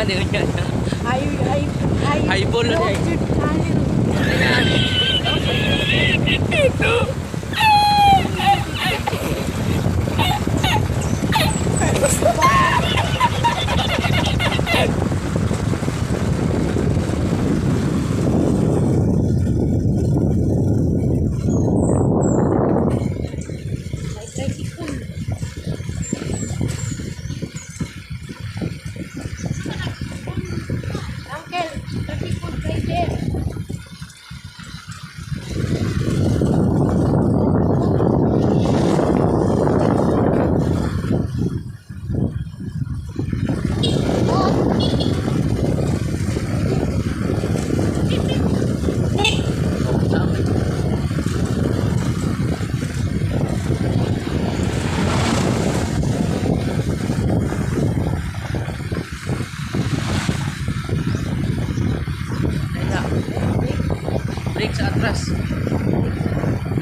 Ano yun yan? Ay. Highball na yan. Ito. Uncle, tricycle right there. Break sa atras.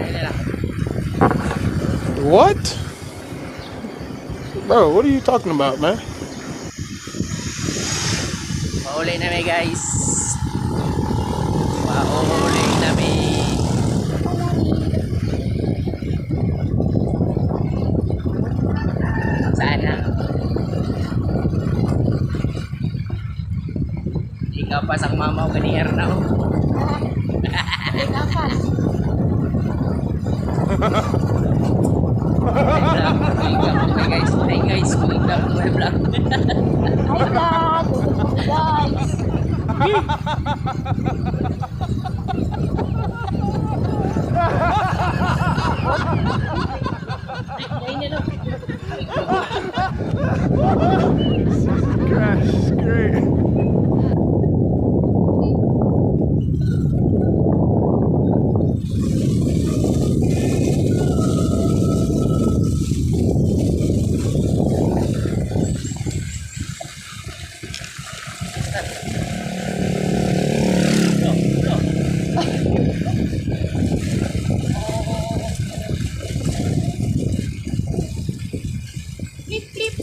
Ayun lang. What? Bro, what are you talking about, man? Pauli na may guys. Pauli na may. Sana. Ikaw pa sa mamaw kaniyar na ako. Okay guys, hi guys, welcome back to my vlog. Hi guys. Crash is great. Flip.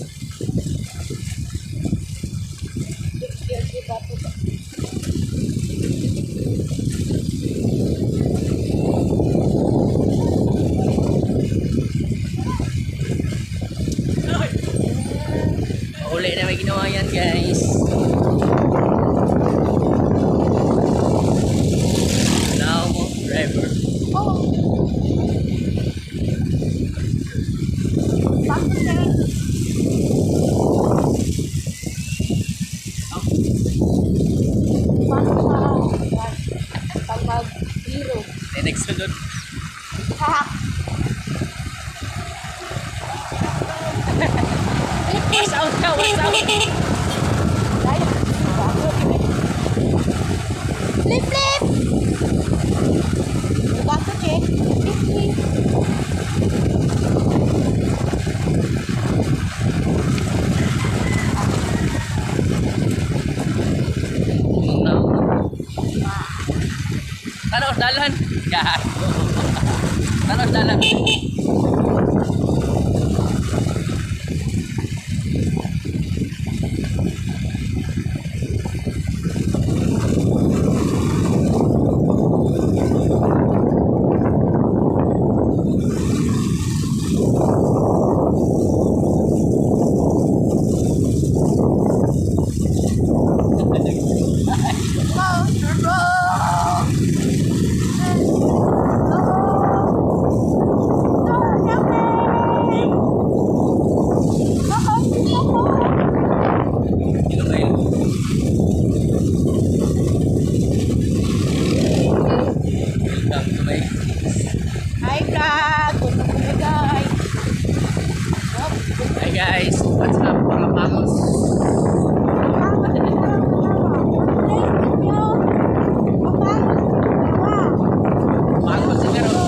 Pauli na may ginawa yan guys. Now mo driver. Mag-zero. Next sunod. Hack. What's out ka? What's out? Flip. Bago check. Flip. Tanos dalan. Gago. Tanos dalan. Hi vlog. Guys. Hi guys, what's up mga pangos? Pangos siguro.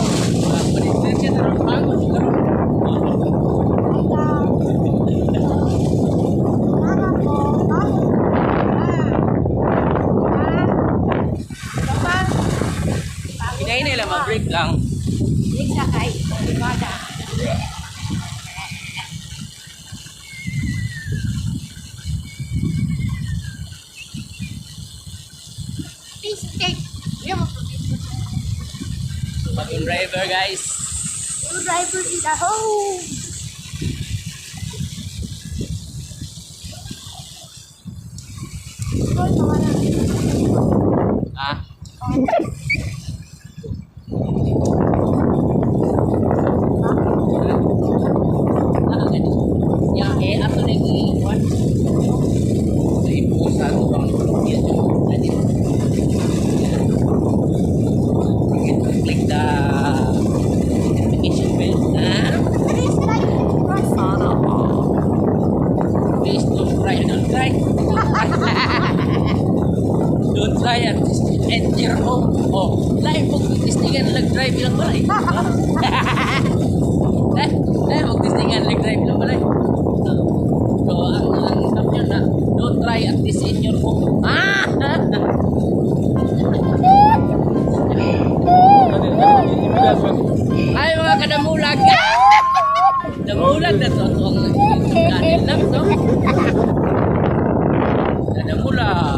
Pwede siya na rin pangos siguro. Hinahin nila mag-break lang. Cheesecake. Yan mo Bagong driver guys. Yung driver in the home. Ah. Ya, ato na yung iwan. Sa ipusa ito bang yun yung natin. Click the notification bell. Please don't try, don't try. Don't try at your home. Oh, lain po tistingan nag-drive lang balay. Mag-tistingan nag-drive lang balay. So, ang sabi nyo na, don't try at this in your home. Ay, mga kadamulag! Damulag na to. Ang kanin lang to. Kadamulag!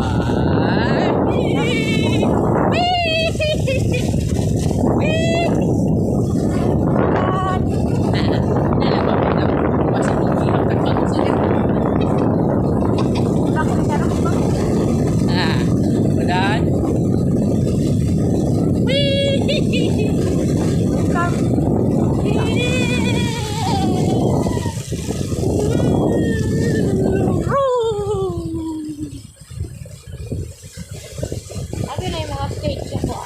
Sabi na yung mga stage niya po.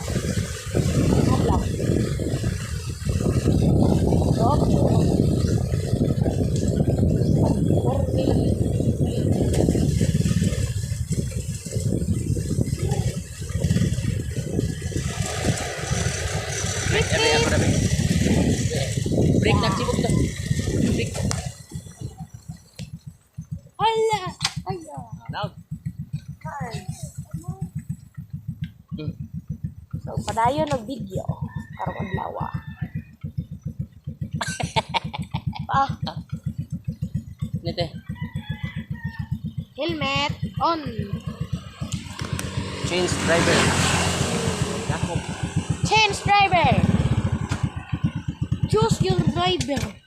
Hablang. Break na sibuk to. Break. Hala! Ayo! Now. So, padayon ng video. Karong adlaw. Nete. Helmet on. Change driver. Yakop. Change driver. Choose your driver.